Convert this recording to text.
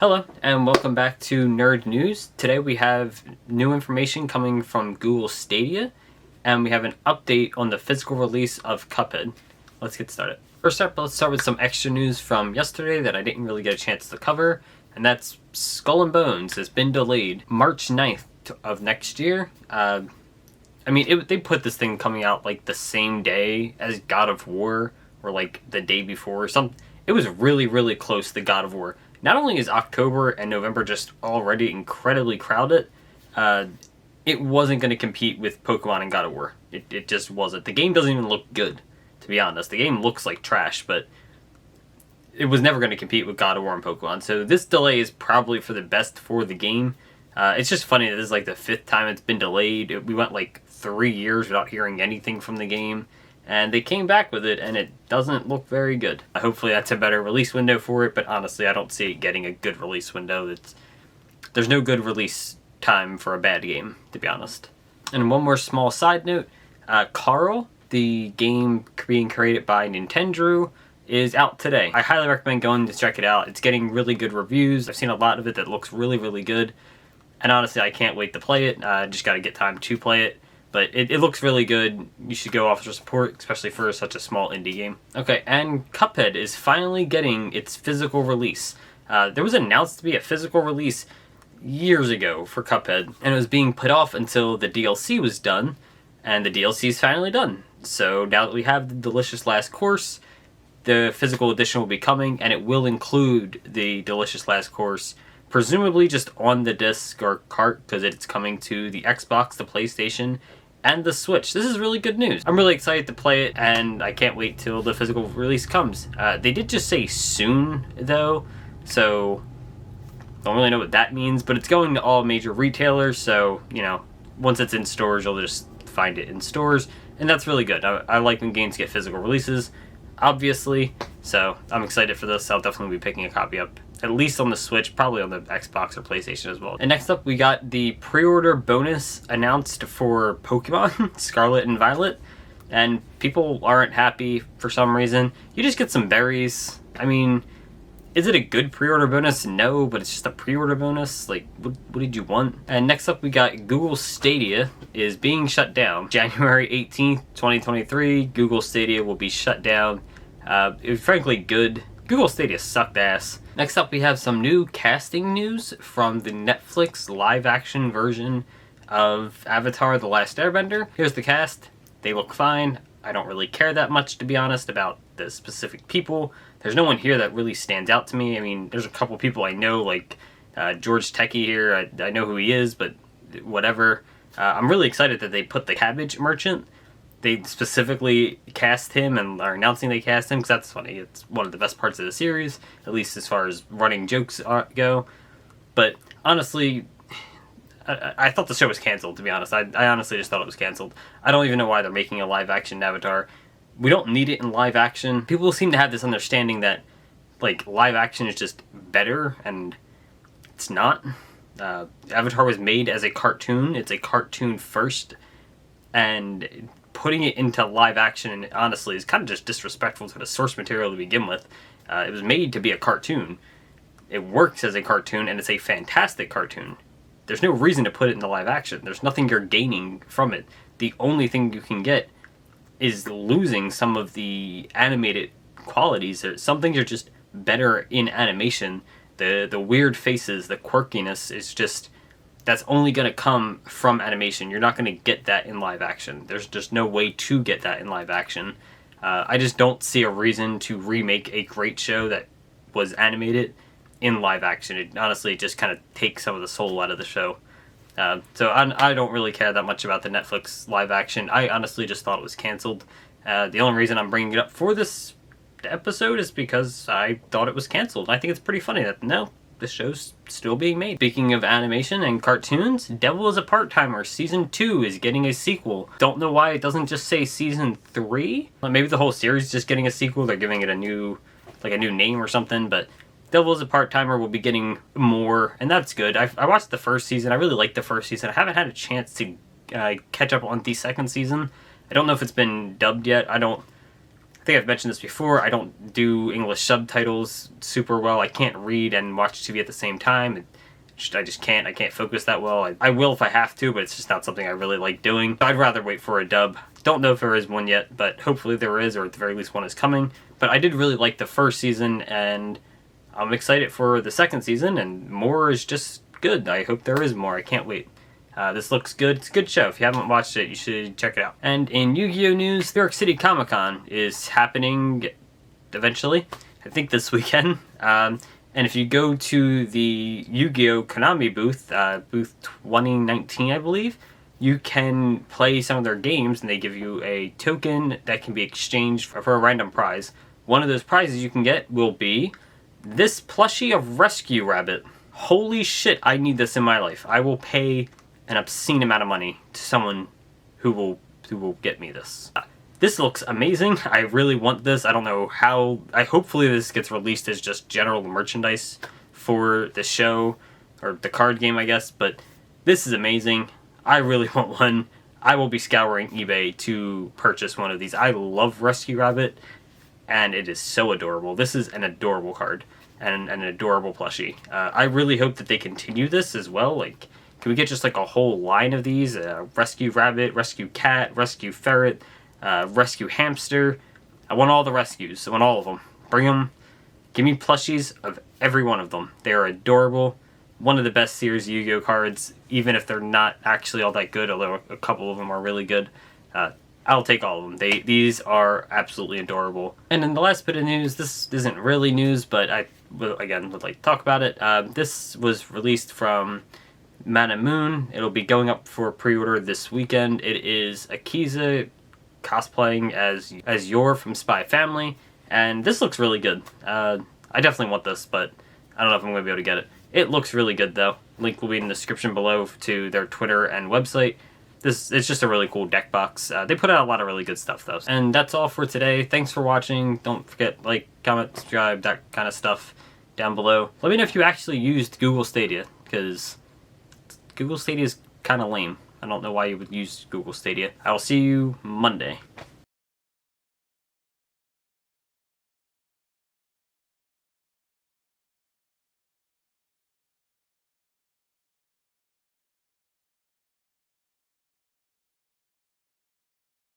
Hello, and welcome back to Nerd News. Today we have new information coming from Google Stadia, and we have an update on the physical release of Cuphead. Let's get started. First up, let's start with some extra news from yesterday that I didn't really get a chance to cover, and that's Skull and Bones has been delayed March 9th of next year. They put this thing coming out like the same day as God of War, or like the day before or something. It was really, really close to God of War. Not only is October and November just already incredibly crowded, it wasn't going to compete with Pokemon and God of War. It just wasn't. The game doesn't even look good, to be honest. The game looks like trash, but it was never going to compete with God of War and Pokemon. So this delay is probably for the best for the game. It's just funny that this is like the 5th time it's been delayed. We went like 3 years without hearing anything from the game. And they came back with it, and it doesn't look very good. Hopefully that's a better release window for it, but honestly, I don't see it getting a good release window. There's no good release time for a bad game, to be honest. And one more small side note, C.A.R.L, the game being created by Nintendo, is out today. I highly recommend going to check it out. It's getting really good reviews. I've seen a lot of it that looks really, really good. And honestly, I can't wait to play it. Just gotta get time to play it. But it looks really good. You should go offer support, especially for such a small indie game. Okay, and Cuphead is finally getting its physical release. There was announced to be a physical release years ago for Cuphead, and it was being put off until the DLC was done, and the DLC is finally done. So now that we have the Delicious Last Course, the physical edition will be coming, and it will include the Delicious Last Course, presumably just on the disc or cart, because it's coming to the Xbox, the PlayStation, and the Switch. This is really good news. I'm really excited to play it, and I can't wait till the physical release comes. They did just say soon, though, so don't really know what that means, but it's going to all major retailers, so, you know, once it's in stores, you'll just find it in stores, and that's really good. I like when games get physical releases, obviously, so I'm excited for this. I'll definitely be picking a copy up, at least on the Switch, probably on the Xbox or PlayStation as well. And next up, we got the pre-order bonus announced for Pokemon, Scarlet and Violet, and people aren't happy for some reason. You just get some berries. I mean, is it a good pre-order bonus? No, but it's just a pre-order bonus. Like, what did you want? And next up, we got Google Stadia is being shut down. January 18th, 2023, Google Stadia will be shut down. It was frankly good. Google Stadia sucked ass. Next up, we have some new casting news from the Netflix live-action version of Avatar: The Last Airbender. Here's the cast. They look fine. I don't really care that much, to be honest, about the specific people. There's no one here that really stands out to me. I mean, there's a couple people I know, like George Techie here. I know who he is, but whatever. I'm really excited that they put the Cabbage Merchant. They specifically cast him and are announcing they cast him, because that's funny. It's one of the best parts of the series, at least as far as running jokes go. But honestly, I thought the show was canceled, to be honest. I honestly just thought it was canceled. I don't even know why they're making a live-action Avatar. We don't need it in live action. People seem to have this understanding that, like, live action is just better, and it's not. Avatar was made as a cartoon. It's a cartoon first, and putting it into live action, honestly, is kind of just disrespectful to the source material to begin with. It was made to be a cartoon. It works as a cartoon, and it's a fantastic cartoon. There's no reason to put it into live action. There's nothing you're gaining from it. The only thing you can get is losing some of the animated qualities. Some things are just better in animation. The weird faces, the quirkiness is just, that's only going to come from animation. You're not going to get that in live action. There's just no way to get that in live action. I just don't see a reason to remake a great show that was animated in live action. It honestly just kind of takes some of the soul out of the show. So I don't really care that much about the Netflix live action. I honestly just thought it was canceled. The only reason I'm bringing it up for this episode is because I thought it was canceled. I think it's pretty funny that, no, this show's still being made. Speaking of animation and cartoons, Devil is a Part-Timer Season 2 is getting a sequel. Don't know why it doesn't just say Season 3. Well, maybe the whole series is just getting a sequel. They're giving it a new name or something, but Devil is a Part-Timer will be getting more, and that's good. I watched the first season. I really liked the first season. I haven't had a chance to catch up on the second season. I don't know if it's been dubbed yet. I think I've mentioned this before, I don't do English subtitles super well. I can't read and watch TV at the same time. I just can't. I can't focus that well. I will if I have to, but it's just not something I really like doing. So I'd rather wait for a dub. Don't know if there is one yet, but hopefully there is, or at the very least one is coming. But I did really like the first season, and I'm excited for the second season, and more is just good. I hope there is more. I can't wait. This looks good. It's a good show. If you haven't watched it, you should check it out. And in Yu-Gi-Oh news, New York City Comic Con is happening eventually. I think this weekend. And if you go to the YuGiOh Konami booth, booth 2019, I believe, you can play some of their games, and they give you a token that can be exchanged for a random prize. One of those prizes you can get will be this plushie of Rescue Rabbit. Holy shit, I need this in my life. I will pay an obscene amount of money to someone who will get me this. This looks amazing. I really want this. I don't know how. Hopefully this gets released as just general merchandise for the show, or the card game, I guess, but this is amazing. I really want one. I will be scouring eBay to purchase one of these. I love Rescue Rabbit, and it is so adorable. This is an adorable card, and an adorable plushie. I really hope that they continue this as well. Like, can we get just like a whole line of these? Rescue Rabbit, Rescue Cat, Rescue Ferret, Rescue Hamster. I want all the rescues. I want all of them. Bring them. Give me plushies of every one of them. They are adorable. One of the best series Yu-Gi-Oh cards, even if they're not actually all that good, although a couple of them are really good. I'll take all of them. These are absolutely adorable. And in the last bit of news, this isn't really news, but I, again, would like to talk about it. This was released from Man and Moon. It'll be going up for pre-order this weekend. It is Akiza cosplaying as Yor from Spy Family, and this looks really good. I definitely want this, but I don't know if I'm going to be able to get it. It looks really good, though. Link will be in the description below to their Twitter and website. It's just a really cool deck box. They put out a lot of really good stuff, though. And that's all for today. Thanks for watching. Don't forget, like, comment, subscribe, that kind of stuff down below. Let me know if you actually used Google Stadia, because Google Stadia is kind of lame. I don't know why you would use Google Stadia. I will see you Monday.